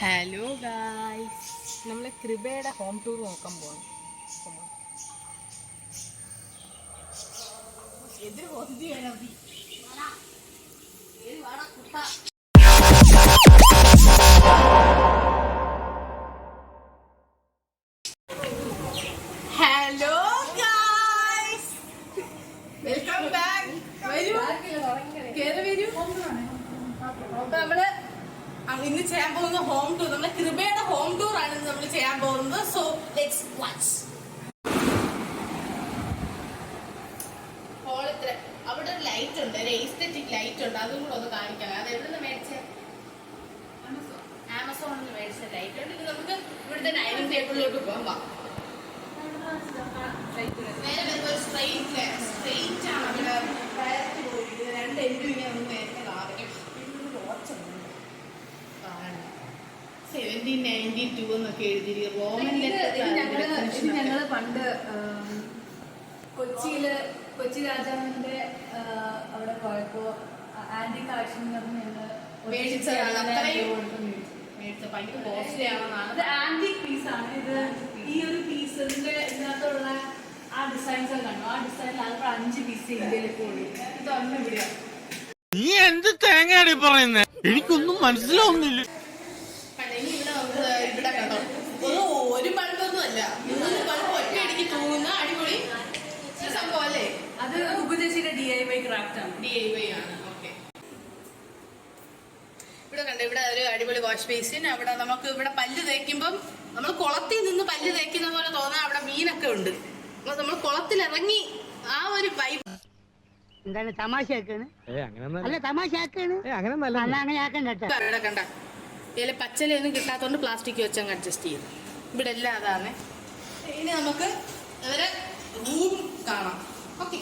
Hello guys, നമ്മൾ കൃപയുടെ home tour നോക്കാൻ പോകണം. Hello guys, welcome back. വരൂ, നമ്മള് ഇന്ന് ചെയ്യാൻ പോകുന്ന ഹോം ടൂർ, നമ്മുടെ കൃപയുടെ ഹോം ടൂർ ആണ് നമ്മൾ ചെയ്യാൻ പോകുന്നത്. So let's watch. അവിടെ ഒരു ലൈറ്റ് ഉണ്ട്, ഒരു എസ്തെറ്റിക് ലൈറ്റ് ഉണ്ട്, അതും കൂടെ ഒന്ന് കാണിക്കണം. അത് എവിടെ നിന്ന് മേടിച്ച? ആമസോണിൽ നിന്ന് മേടിച്ച ലൈറ്റ് ഉണ്ട്. ഇത് നമുക്ക് ഇവിടുത്തെ ഡൈനിങ് ടേബിളിലോട്ട് പോകാം. നേരെ വരുമ്പോൾ സ്ട്രെയിറ്റ് ആണ് അവിടെ ഡയറക്റ്റ് പോയിട്ട് രണ്ട് എൻഡും ഇങ്ങനെ ഒന്ന് നേരത്തെ കാണിക്കും. 1792 എന്നൊക്കെ എഴുതി റോമൻ. ഞങ്ങള് പണ്ട് കൊച്ചി രാജാവിന്റെ അവിടെ പോയപ്പോ ആന്റി കളക്ഷൻ ആന്റി പീസ് ആണ് ഇത്. ഈ ഒരു പീസ് ഇതിനകത്തുള്ള ആ ഡിസൈൻസ് കണ്ടു. ആ ഡിസൈനിൽ അതിപ്പോൾ 5 പീസ് ഇന്ത്യയിലേക്ക് പോയി. ഇതൊന്നും ഇവിടെയാ. നീ എന്ത് തേങ്ങയാടി പറയുന്നേ? എനിക്കൊന്നും മനസ്സിലാവുന്നില്ല. ഇവിടെ കണ്ടോ, ഒരു ബൾബൊന്നും അല്ല, 3 ബൾബ് ഒറ്റയടിക്ക് തൂങ്ങുന്ന അടിപൊളി സംഭവം അല്ലേ? അത് ഉപദേശിയുടെ DIY ക്രാഫ്റ്റ് ആണ്. DIY ആണ്. ഓക്കെ, ഇവിടെ കണ്ടോ, ഇവിടെ ഒരു അടിപൊളി വാഷ് ബേസിൻ. അവിടെ നമുക്ക് ഇവിടെ പല്ല് തേക്കുമ്പം നമ്മൾ കുളത്തിൽ നിന്ന് പല്ല് തേക്കുന്ന പോലെ തോന്നാൻ അവിടെ മീനൊക്കെ ഉണ്ട്. നമ്മൾ കുളത്തിലിറങ്ങി ആ ഒരു വൈബ്. എന്താണ് തമാശയാക്കാണ്? അല്ല തമാശയാക്കാണ്, അങ്ങനെ ആക്കണ്ട. ഇവിടെ കണ്ട ഇതിൽ പച്ചലൊന്നും കിട്ടാത്തതുകൊണ്ട് പ്ലാസ്റ്റിക് വെച്ചങ്ങ് അഡ്ജസ്റ്റ് ചെയ്തു. ഇവിടെ എല്ലാം അതാണ്. ഇനി നമുക്ക് ഇവരെ റൂം കാണാം. ഓക്കെ,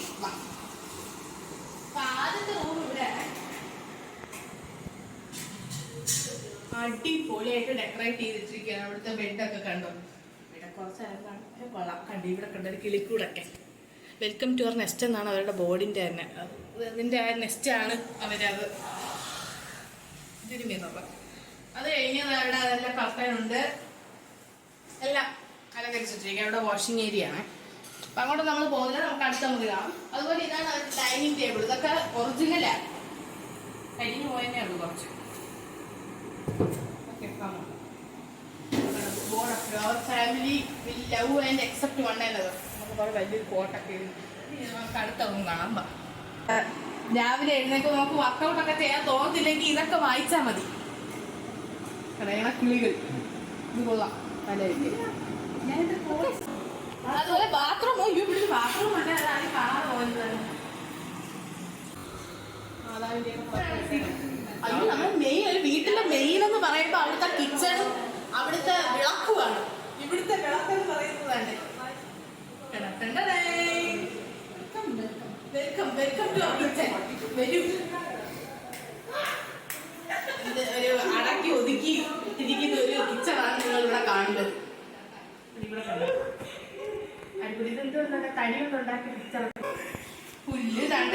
ആദ്യത്തെ റൂം ഇവിടെയാണ്. അടിപൊളിയായിട്ട് ഡെക്കറേറ്റ് ചെയ്തിട്ടിരിക്കുകയാണ്. അവിടുത്തെ ബെഡൊക്കെ കണ്ടോ? ഇവിടെ കുറച്ച് കൊള്ളാം. കണ്ടു, ഇവിടെ കണ്ട ഒരു കിളിക്കൂടൊക്കെ. വെൽക്കം ടു അവർ നെസ്റ്റ് എന്നാണ് അവരുടെ ബോർഡിൻ്റെ തന്നെ. അതിൻ്റെ ആ നെസ്റ്റാണ് അവരത് തിരുമ്മിയെന്നുള്ളത്. അത് കഴിഞ്ഞത് അവിടെ അതെല്ലാം കർട്ടനുണ്ട്, എല്ലാം അലങ്കരിച്ചിട്ടിരിക്കുക. അവിടെ വാഷിംഗ് ഏരിയ ആണ്. അപ്പം അങ്ങോട്ട് നമ്മൾ പോകുന്നത് നമുക്ക് അടുത്ത മുറി കാണാം. അതുപോലെ ഇതാണ് അവരുടെ ഡൈനിങ് ടേബിൾ. ഇതൊക്കെ ഒറിജിനലാണ്, കരിഞ്ഞു പോയതേ ഉള്ളൂ കുറച്ച്. Family will love and except one എന്നത് നമുക്ക് കുറെ വലിയൊരു കോട്ടൊക്കെ നമുക്ക് അടുത്ത ഒന്നും കാണാം. രാവിലെ എഴുന്നേക്ക് നമുക്ക് വർക്കൗട്ടൊക്കെ ചെയ്യാൻ തോന്നത്തില്ലെങ്കിൽ ഇതൊക്കെ വായിച്ചാൽ മതി. കിളികൾ ഇത് കൊള്ളാം. അതുപോലെ ബാത്റൂം, ഇവിടെ ബാത്റൂം ഉണ്ട്, അതാണ് കാണാൻ പോകുന്നത്. അയ്യോ, നമ്മൾ മെയിൻ ഒരു വീട്ടിലെ മെയിൻ എന്ന് പറയുമ്പോൾ അവിടുത്തെ കിച്ചണും അവിടുത്തെ വിളക്കുമാണ്. ഇവിടുത്തെ വിളക്കെന്ന് പറയുന്നതാണ്. Welcome welcome to our kitchen. വരൂ. ഇത് ഒരു അടക്കി ഒതുക്കി ഇരിക്കുന്ന ഒരു കിച്ചണാണ് നിങ്ങൾ ഇവിടെ കാണുന്നത്. ഇവിടെ അടിപൊളി. ഇതെന്തുകൊണ്ടാണ് തടി കൊണ്ടുണ്ടാക്കിയ കിച്ചൺ? പുല്ല് തണ്ട.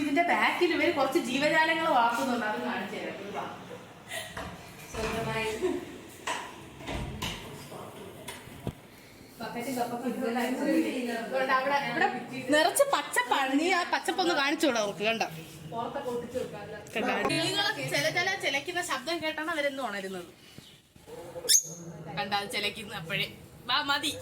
ഇതിന്റെ ബാക്കിൽ ഇവർ കുറച്ച് ജീവജാലങ്ങൾ വളർത്തുന്നുണ്ട്, അത് കാണിച്ചു തരാം. സ്വന്തമായി അവിടെ ഇവിടെ നിറച്ച് പച്ചപ്പാണ്. നീ ആ പച്ചപ്പൊന്ന് കാണിച്ചോടാ നമുക്ക്. കണ്ട കിളികളൊക്കെ ചിലക്കുന്ന ശബ്ദം കേട്ടാണ് അവരെന്ന് ഉണരുന്നത്. കണ്ട, അത് ചിലക്കുന്ന അപ്പോഴേ വാ മതി.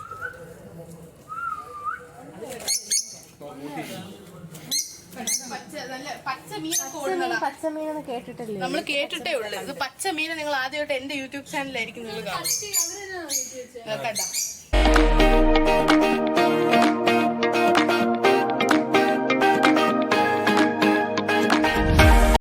പച്ചമീനെന്ന് കേട്ടിട്ടില്ലേ? നമ്മൾ കേട്ടിട്ടേ ഉള്ളു. ഇത് പച്ചമീനെ നിങ്ങൾ ആദ്യമായിട്ട് എന്റെ യൂട്യൂബ് ചാനലിലായിരിക്കും നിങ്ങൾ കാണും. കണ്ട,